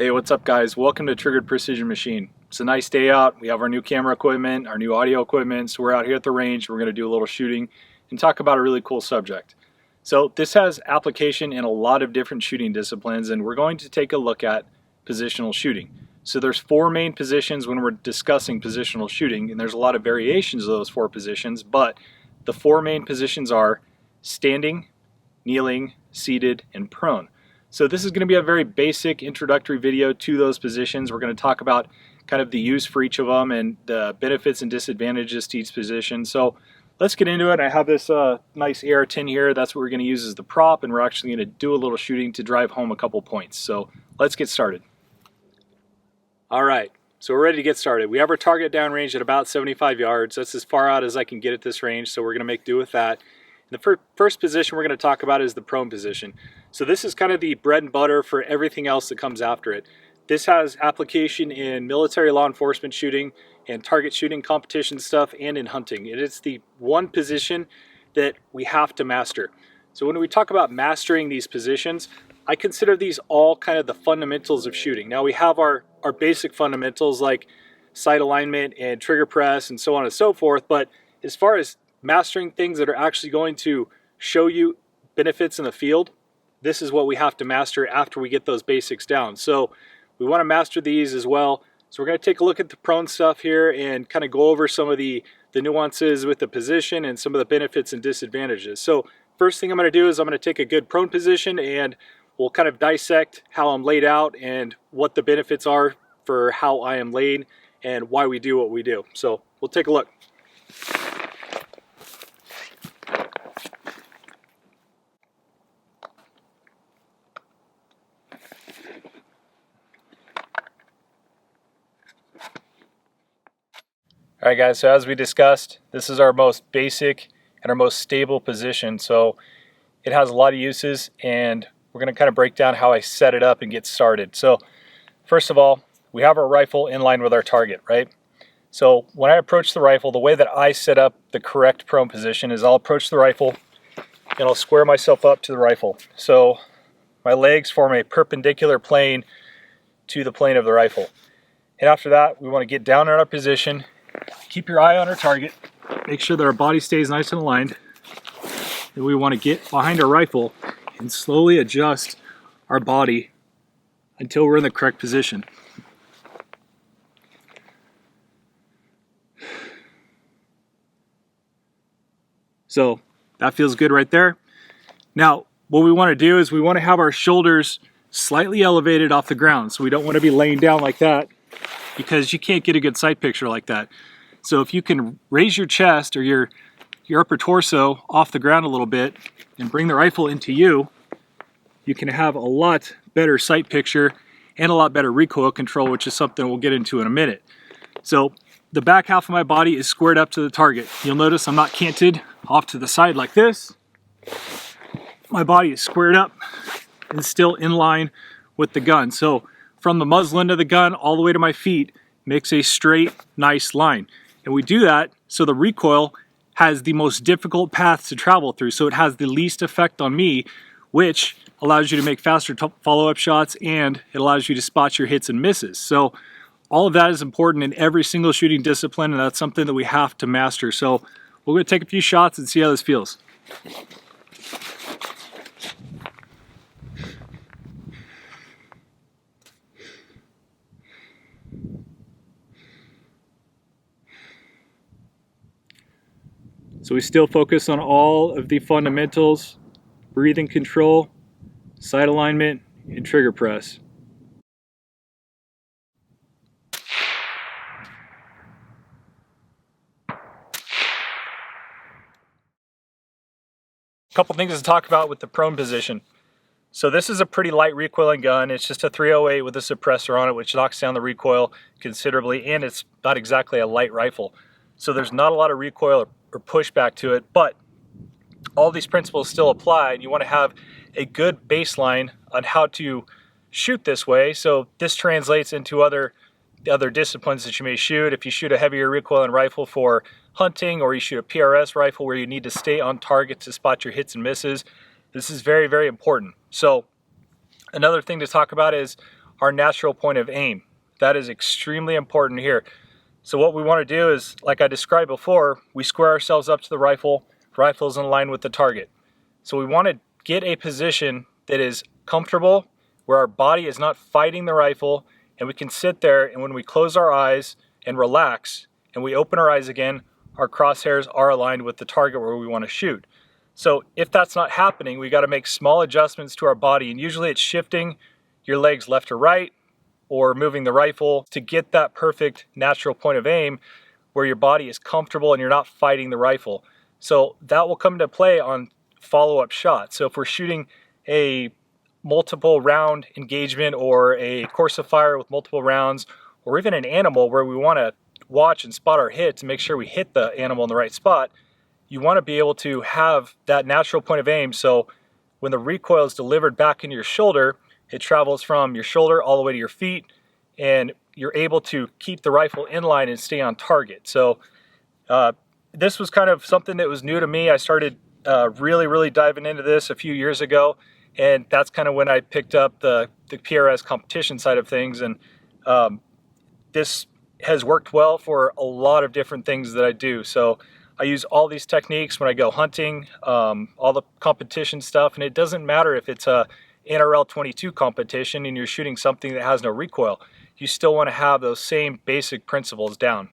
Hey, what's up guys? Welcome to Triggered Precision Machine. It's a nice day out. We have our new camera equipment, our new audio equipment, so we're out here at the range. We're going to do a little shooting and talk about a really cool subject. So this has application in a lot of different shooting disciplines, and we're going to take a look at positional shooting. So there's four main positions when we're discussing positional shooting, and there's a lot of variations of those four positions, but the four main positions are standing, kneeling, seated, and prone. So this is going to be a very basic introductory video to those positions. We're going to talk about kind of the use for each of them and the benefits and disadvantages to each position. So let's get into it. I have this nice AR tin here. That's what we're going to use as the prop, and we're actually going to do a little shooting to drive home a couple points. So let's get started. All right, so we're ready to get started. We have our target downrange at about 75 yards. That's as far out as I can get at this range, so we're going to make do with that. The first position we're going to talk about is the prone position. So this is kind of the bread and butter for everything else that comes after it. This has application in military law enforcement shooting and target shooting competition stuff and in hunting. It is the one position that we have to master. So when we talk about mastering these positions, I consider these all kind of the fundamentals of shooting. Now we have our basic fundamentals like sight alignment and trigger press and so on and so forth, but as far as mastering things that are actually going to show you benefits in the field, this is what we have to master after we get those basics down. So we want to master these as well. So we're going to take a look at the prone stuff here and kind of go over some of the nuances with the position and some of the benefits and disadvantages. So first thing I'm going to do is I'm going to take a good prone position and we'll kind of dissect how I'm laid out and what the benefits are for how I am laid and why we do what we do. So we'll take a look. Alright guys, so as we discussed, this is our most basic and our most stable position. So it has a lot of uses, and we're going to kind of break down how I set it up and get started. So first of all, we have our rifle in line with our target, right? So when I approach the rifle, the way that I set up the correct prone position is I'll approach the rifle and I'll square myself up to the rifle. So my legs form a perpendicular plane to the plane of the rifle. And after that, we want to get down in our position. Keep your eye on our target. Make sure that our body stays nice and aligned. And we want to get behind our rifle and slowly adjust our body until we're in the correct position. So that feels good right there. Now, what we want to do is we want to have our shoulders slightly elevated off the ground. So we don't want to be laying down like that, because you can't get a good sight picture like that. So if you can raise your chest or your upper torso off the ground a little bit and bring the rifle into you, you can have a lot better sight picture and a lot better recoil control, which is something we'll get into in a minute. So the back half of my body is squared up to the target. You'll notice I'm not canted off to the side like this. My body is squared up and still in line with the gun. So from the muzzle end of the gun all the way to my feet makes a straight, nice line. And we do that so the recoil has the most difficult path to travel through, so it has the least effect on me, which allows you to make faster follow-up shots, and it allows you to spot your hits and misses. So all of that is important in every single shooting discipline, and that's something that we have to master. So we're going to take a few shots and see how this feels. So we still focus on all of the fundamentals: breathing control, sight alignment, and trigger press. A couple things to talk about with the prone position. So this is a pretty light recoiling gun. It's just a 308 with a suppressor on it, which knocks down the recoil considerably, and it's not exactly a light rifle. So there's not a lot of recoil or pushback to it, but all these principles still apply, and you want to have a good baseline on how to shoot this way. So this translates into other disciplines that you may shoot. If you shoot a heavier recoiling rifle for hunting, or you shoot a PRS rifle where you need to stay on target to spot your hits and misses, this is very, very important. So another thing to talk about is our natural point of aim. That is extremely important here. So what we want to do is, like I described before, we square ourselves up to the rifle. Rifle is in line with the target. So we want to get a position that is comfortable, where our body is not fighting the rifle, and we can sit there, and when we close our eyes and relax and we open our eyes again, our crosshairs are aligned with the target where we want to shoot. So if that's not happening, we got to make small adjustments to our body, and usually it's shifting your legs left or right or moving the rifle to get that perfect natural point of aim where your body is comfortable and you're not fighting the rifle. So that will come into play on follow-up shots. So if we're shooting a multiple round engagement or a course of fire with multiple rounds, or even an animal where we want to watch and spot our hit to make sure we hit the animal in the right spot, you want to be able to have that natural point of aim. So when the recoil is delivered back into your shoulder, it travels from your shoulder all the way to your feet, and you're able to keep the rifle in line and stay on target. So this was kind of something that was new to me. I started really diving into this a few years ago, and that's kind of when I picked up the PRS competition side of things. And this has worked well for a lot of different things that I do. So I use all these techniques when I go hunting, all the competition stuff, and it doesn't matter if it's a NRL 22 competition and you're shooting something that has no recoil. You still want to have those same basic principles down.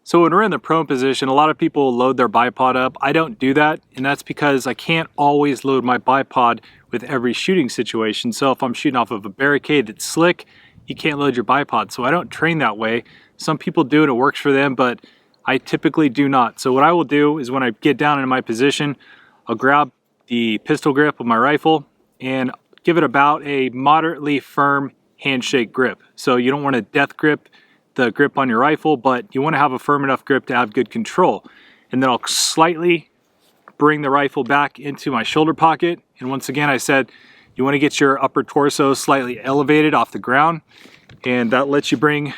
So when we're in the prone position, a lot of people load their bipod up. I don't do that, and that's because I can't always load my bipod with every shooting situation. So if I'm shooting off of a barricade that's slick, you can't load your bipod. So I don't train that way. Some people do and it works for them, but I typically do not. So what I will do is when I get down into my position, I'll grab the pistol grip of my rifle and give it about a moderately firm handshake grip. So you don't want to death grip the grip on your rifle, but you want to have a firm enough grip to have good control. And then I'll slightly bring the rifle back into my shoulder pocket. And once again, I said you want to get your upper torso slightly elevated off the ground, and that lets you bring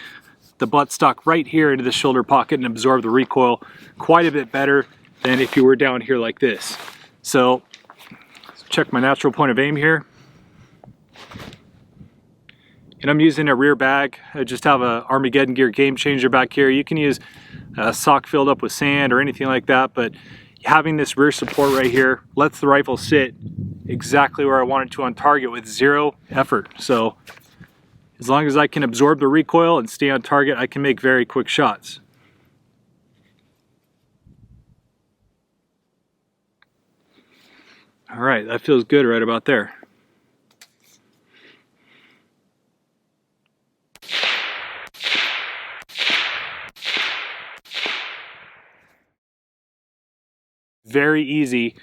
the buttstock right here into the shoulder pocket and absorb the recoil quite a bit better than if you were down here like this. So check my natural point of aim here. And I'm using a rear bag. I just have a Armageddon gear game changer back here. You can use a sock filled up with sand or anything like that, but having this rear support right here lets the rifle sit exactly where I want it to on target with zero effort. So as long as I can absorb the recoil and stay on target, I can make very quick shots. All right, that feels good right about there. Very easy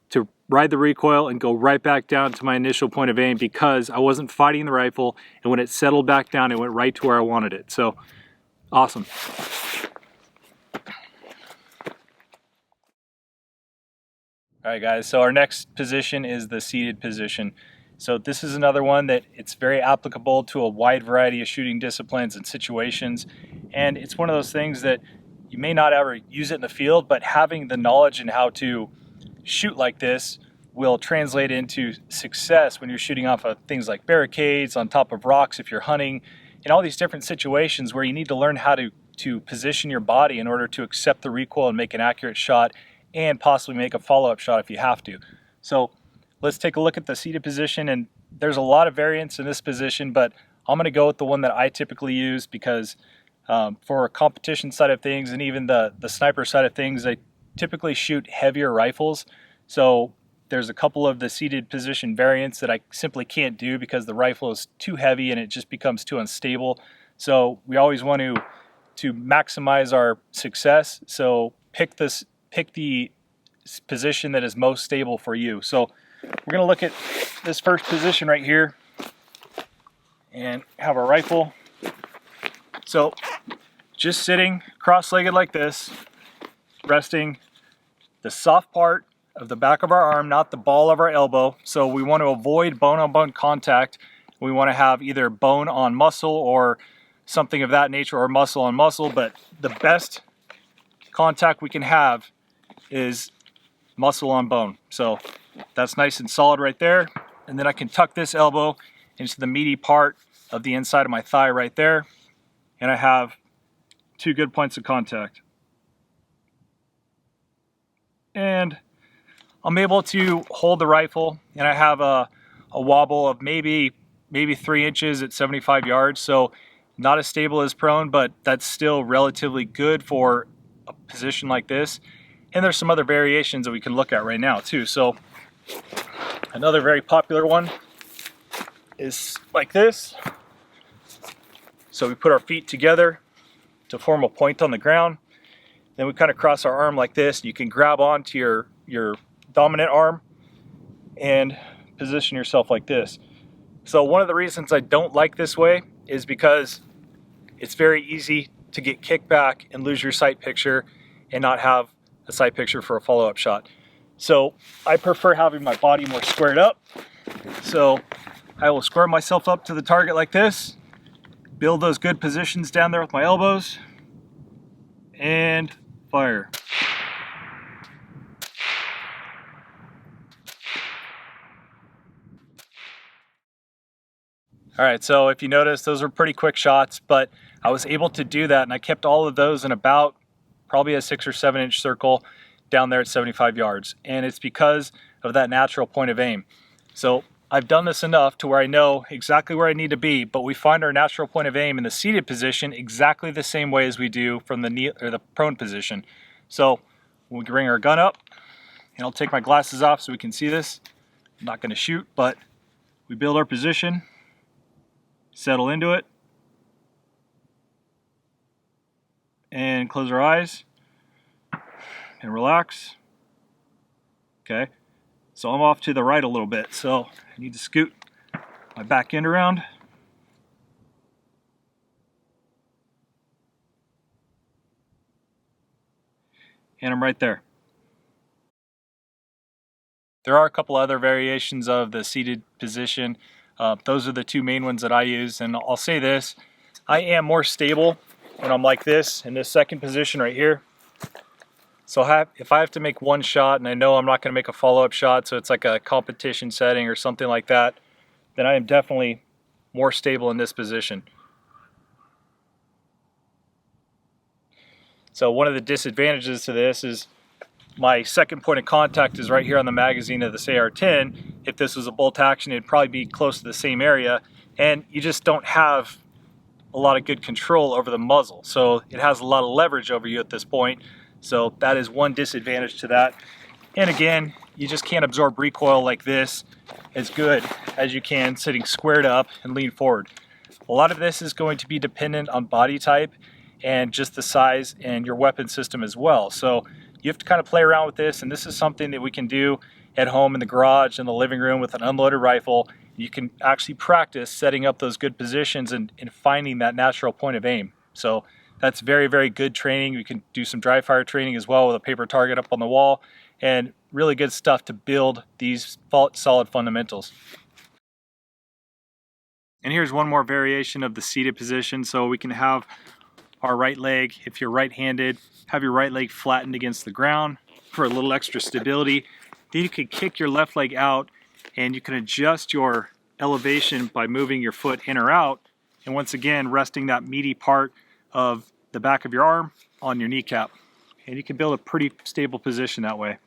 to ride the recoil and go right back down to my initial point of aim because I wasn't fighting the rifle, and when it settled back down, it went right to where I wanted it. So awesome. All right, guys, so our next position is the seated position. So this is another one that it's very applicable to a wide variety of shooting disciplines and situations, and it's one of those things that you may not ever use it in the field, but having the knowledge and how to shoot like this will translate into success when you're shooting off of things like barricades, on top of rocks if you're hunting, in all these different situations where you need to learn how to position your body in order to accept the recoil and make an accurate shot and possibly make a follow-up shot if you have to. So let's take a look at the seated position, and there's a lot of variants in this position, but I'm going to go with the one that I typically use because for a competition side of things and even the sniper side of things, I typically shoot heavier rifles. So there's a couple of the seated position variants that I simply can't do because the rifle is too heavy and it just becomes too unstable. So we always want to maximize our success. So pick the position that is most stable for you. So we're going to look at this first position right here and have our rifle. So just sitting cross-legged like this, resting the soft part of the back of our arm, not the ball of our elbow. So we want to avoid bone-on-bone contact. We want to have either bone on muscle or something of that nature, or muscle on muscle, but the best contact we can have is muscle on bone. So that's nice and solid right there. And then I can tuck this elbow into the meaty part of the inside of my thigh right there. And I have 2 good points of contact. And I'm able to hold the rifle, and I have a wobble of maybe 3 inches at 75 yards. So not as stable as prone, but that's still relatively good for a position like this. And there's some other variations that we can look at right now too. So another very popular one is like this. So we put our feet together to form a point on the ground. Then we kind of cross our arm like this. You can grab onto your dominant arm and position yourself like this. So one of the reasons I don't like this way is because it's very easy to get kicked back and lose your sight picture and not have a sight picture for a follow-up shot. So I prefer having my body more squared up. So I will square myself up to the target like this, build those good positions down there with my elbows, and fire. All right, so if you notice, those were pretty quick shots, but I was able to do that, and I kept all of those in about probably a 6 or 7 inch circle down there at 75 yards. And it's because of that natural point of aim. So I've done this enough to where I know exactly where I need to be, but we find our natural point of aim in the seated position exactly the same way as we do from the knee or the prone position. So we bring our gun up, and I'll take my glasses off so we can see this. I'm not going to shoot, but we build our position, settle into it, and close our eyes and relax. Okay, so I'm off to the right a little bit, so I need to scoot my back end around. And I'm right there. There are a couple other variations of the seated position. Those are the 2 main ones that I use, and I'll say this, I am more stable when I'm like this in this second position right here. So if I have to make one shot and I know I'm not going to make a follow-up shot, so it's like a competition setting or something like that, then I am definitely more stable in this position. So one of the disadvantages to this is my second point of contact is right here on the magazine of this AR-10. If this was a bolt action, it'd probably be close to the same area, and you just don't have a lot of good control over the muzzle. So it has a lot of leverage over you at this point. So that is one disadvantage to that. And again, you just can't absorb recoil like this as good as you can sitting squared up and lean forward. A lot of this is going to be dependent on body type and just the size and your weapon system as well. So you have to kind of play around with this, and this is something that we can do at home in the garage, in the living room with an unloaded rifle. You can actually practice setting up those good positions and finding that natural point of aim. So that's very, very good training. We can do some dry fire training as well with a paper target up on the wall, and really good stuff to build these solid fundamentals. And here's one more variation of the seated position. So we can have our right leg, if you're right-handed, have your right leg flattened against the ground for a little extra stability. Then you can kick your left leg out, and you can adjust your elevation by moving your foot in or out, and once again resting that meaty part of the back of your arm on your kneecap, and you can build a pretty stable position that way.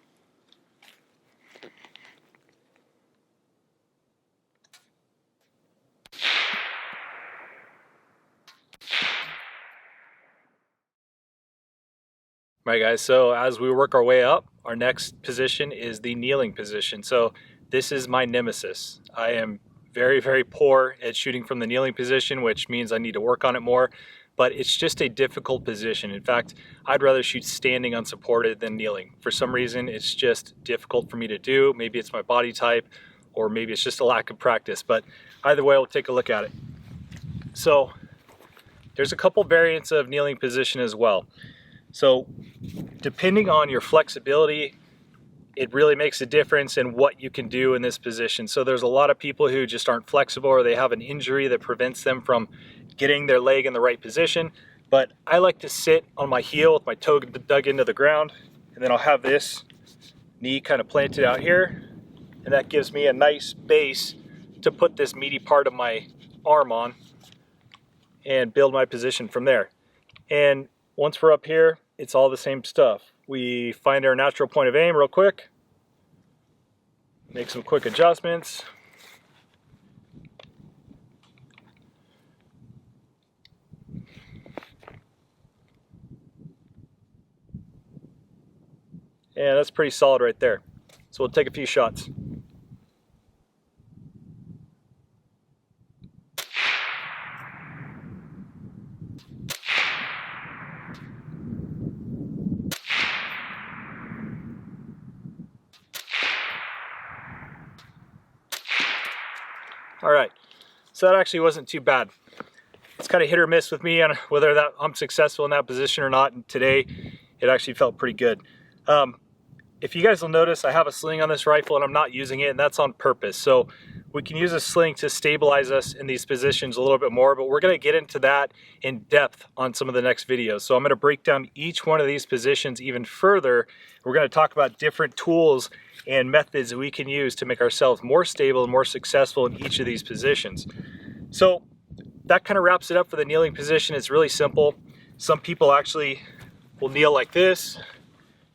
Right, guys, so as we work our way up, our next position is the kneeling position. So this is my nemesis. I am very, very poor at shooting from the kneeling position, which means I need to work on it more, but it's just a difficult position. In fact, I'd rather shoot standing unsupported than kneeling. For some reason, it's just difficult for me to do. Maybe it's my body type, or maybe it's just a lack of practice, but either way, we'll take a look at it. So there's a couple variants of kneeling position as well. So depending on your flexibility, it really makes a difference in what you can do in this position. So there's a lot of people who just aren't flexible, or they have an injury that prevents them from getting their leg in the right position. But I like to sit on my heel with my toe dug into the ground, and then I'll have this knee kind of planted out here, and that gives me a nice base to put this meaty part of my arm on and build my position from there. And once we're up here, it's all the same stuff. We find our natural point of aim real quick, make some quick adjustments. And that's pretty solid right there. So we'll take a few shots. All right, so that actually wasn't too bad. It's kind of hit or miss with me on whether that I'm successful in that position or not, and today it actually felt pretty good. If you guys will notice, I have a sling on this rifle and I'm not using it, and that's on purpose. So we can use a sling to stabilize us in these positions a little bit more, but we're going to get into that in depth on some of the next videos. So I'm going to break down each one of these positions even further. We're going to talk about different tools and methods that we can use to make ourselves more stable and more successful in each of these positions. So that kind of wraps it up for the kneeling position. It's really simple. Some people actually will kneel like this,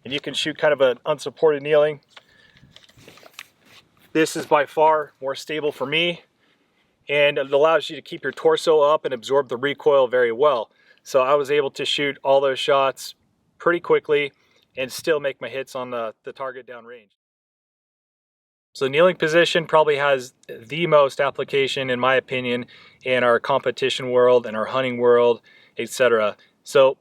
and you can shoot kind of an unsupported kneeling. This is by far more stable for me, and it allows you to keep your torso up and absorb the recoil very well. So I was able to shoot all those shots pretty quickly and still make my hits on the target downrange. So kneeling position probably has the most application, in my opinion, in our competition world and our hunting world, etc. So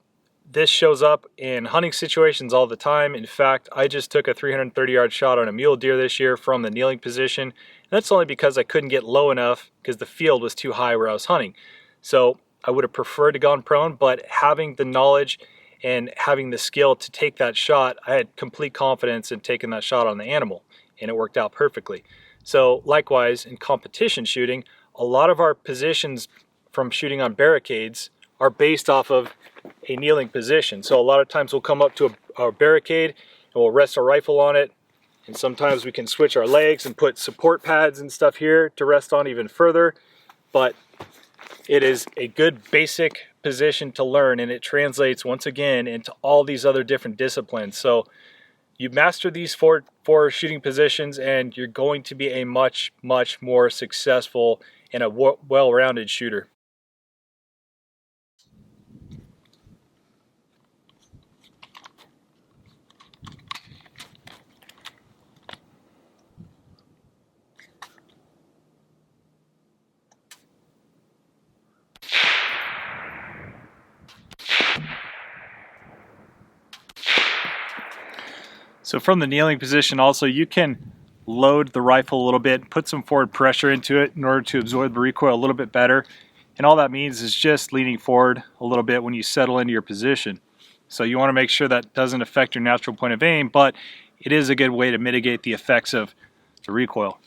this shows up in hunting situations all the time. In fact, I just took a 330-yard shot on a mule deer this year from the kneeling position. And that's only because I couldn't get low enough because the field was too high where I was hunting. So I would have preferred to gone prone, but having the knowledge and having the skill to take that shot, I had complete confidence in taking that shot on the animal, and it worked out perfectly. So likewise, in competition shooting, a lot of our positions from shooting on barricades are based off of a kneeling position. So a lot of times we'll come up to a barricade and we'll rest our rifle on it, and sometimes we can switch our legs and put support pads and stuff here to rest on even further. But it is a good basic position to learn, and it translates once again into all these other different disciplines. So you master these four shooting positions and you're going to be a much more successful and a well-rounded shooter. So from the kneeling position also, you can load the rifle a little bit, put some forward pressure into it in order to absorb the recoil a little bit better. And all that means is just leaning forward a little bit when you settle into your position. So you want to make sure that doesn't affect your natural point of aim, but it is a good way to mitigate the effects of the recoil.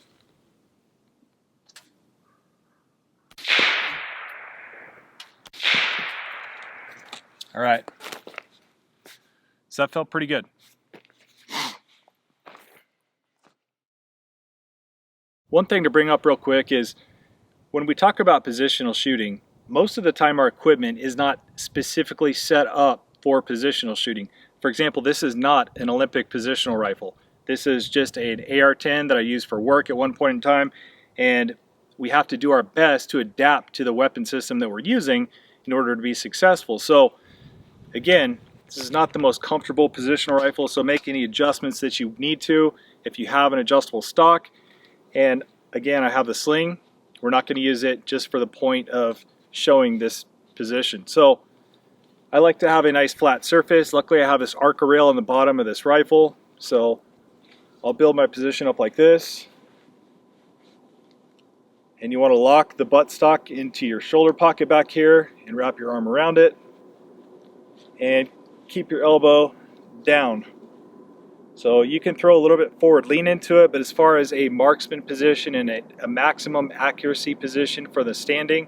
All right, so that felt pretty good. One thing to bring up real quick is when we talk about positional shooting, most of the time our equipment is not specifically set up for positional shooting. For example, this is not an Olympic positional rifle. This is just an AR-10 that I used for work at one point in time, and we have to do our best to adapt to the weapon system that we're using in order to be successful. So again, this is not the most comfortable positional rifle, so make any adjustments that you need to if you have an adjustable stock. And again, I have the sling. We're not going to use it just for the point of showing this position. So I like to have a nice flat surface. Luckily I have this Arca rail on the bottom of this rifle, so I'll build my position up like this. And you want to lock the buttstock into your shoulder pocket back here and wrap your arm around it and keep your elbow down. So you can throw a little bit forward lean into it, but as far as a marksman position and a maximum accuracy position for the standing,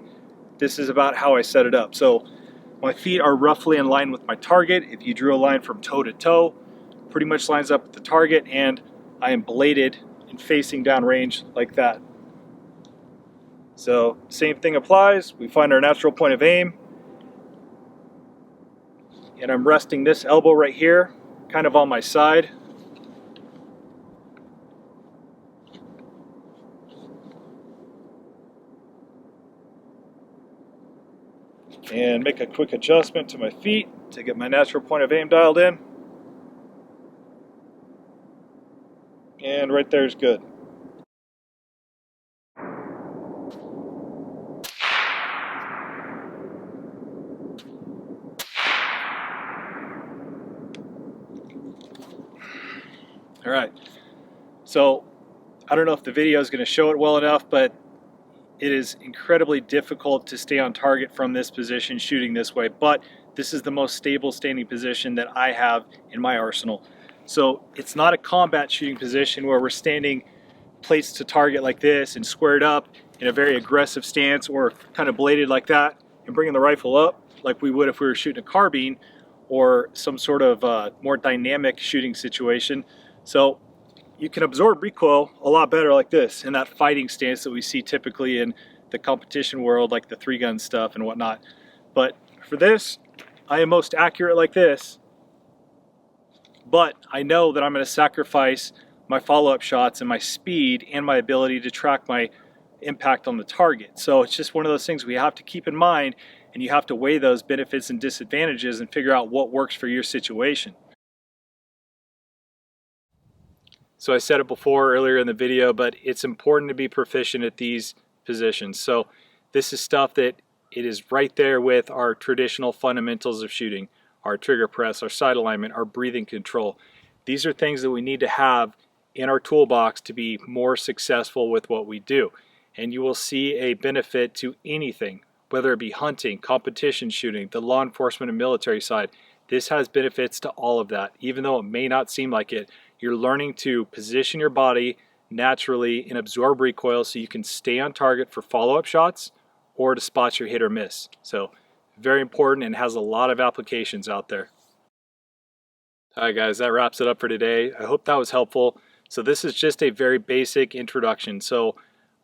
this is about how I set it up. So my feet are roughly in line with my target. If you drew a line from toe to toe, pretty much lines up with the target, and I am bladed and facing down range like that. So same thing applies. We find our natural point of aim, and I'm resting this elbow right here, kind of on my side. And make a quick adjustment to my feet to get my natural point of aim dialed in. And right there is good. All right, so I don't know if the video is going to show it well enough, but it is incredibly difficult to stay on target from this position shooting this way, but this is the most stable standing position that I have in my arsenal. So it's not a combat shooting position where we're standing placed to target like this and squared up in a very aggressive stance, or kind of bladed like that and bringing the rifle up like we would if we were shooting a carbine or some sort of more dynamic shooting situation. So you can absorb recoil a lot better like this, in that fighting stance that we see typically in the competition world, like the 3-gun stuff and whatnot. But for this, I am most accurate like this, but I know that I'm going to sacrifice my follow-up shots and my speed and my ability to track my impact on the target. So it's just one of those things we have to keep in mind, and you have to weigh those benefits and disadvantages and figure out what works for your situation. So I said it before earlier in the video, but it's important to be proficient at these positions. So this is stuff that it is right there with our traditional fundamentals of shooting, our trigger press, our sight alignment, our breathing control. These are things that we need to have in our toolbox to be more successful with what we do. And you will see a benefit to anything, whether it be hunting, competition shooting, the law enforcement and military side. This has benefits to all of that, even though it may not seem like it. You're learning to position your body naturally and absorb recoil so you can stay on target for follow-up shots or to spot your hit or miss. So very important and has a lot of applications out there. All right guys, that wraps it up for today. I hope that was helpful. So this is just a very basic introduction. So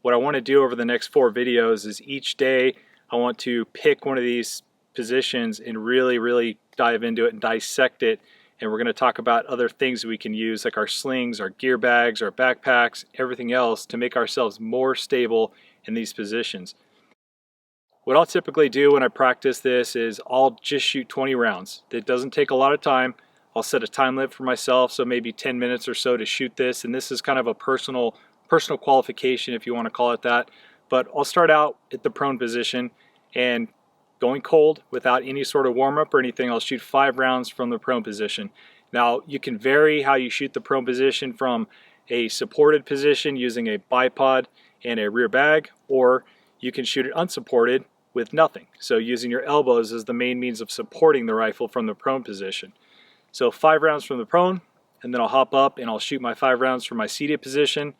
what I want to do over the next 4 videos is each day I want to pick one of these positions and really dive into it and dissect it. And we're going to talk about other things we can use, like our slings, our gear bags, our backpacks, everything else, to make ourselves more stable in these positions. What I'll typically do when I practice this is I'll just shoot 20 rounds. It doesn't take a lot of time. I'll set a time limit for myself, so maybe 10 minutes or so to shoot this. And this is kind of a personal qualification, if you want to call it that. But I'll start out at the prone position and going cold without any sort of warm-up or anything. I'll shoot 5 rounds from the prone position. Now you can vary how you shoot the prone position from a supported position using a bipod and a rear bag, or you can shoot it unsupported with nothing. So using your elbows as the main means of supporting the rifle from the prone position. So 5 rounds from the prone, and then I'll hop up and I'll shoot my 5 rounds from my seated position.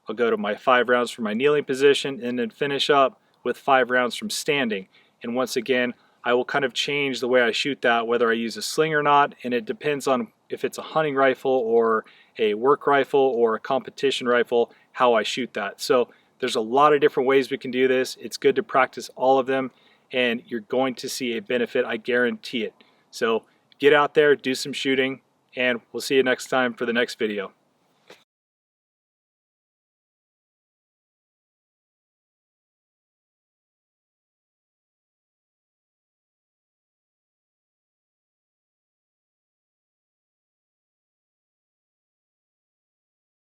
I'll go to my 5 rounds from my kneeling position, and then finish up with 5 rounds from standing. And once again, I will kind of change the way I shoot that, whether I use a sling or not, and it depends on if it's a hunting rifle or a work rifle or a competition rifle, how I shoot that. So there's a lot of different ways we can do this. It's good to practice all of them, and you're going to see a benefit, I guarantee it. So get out there, do some shooting, and we'll see you next time for the next video.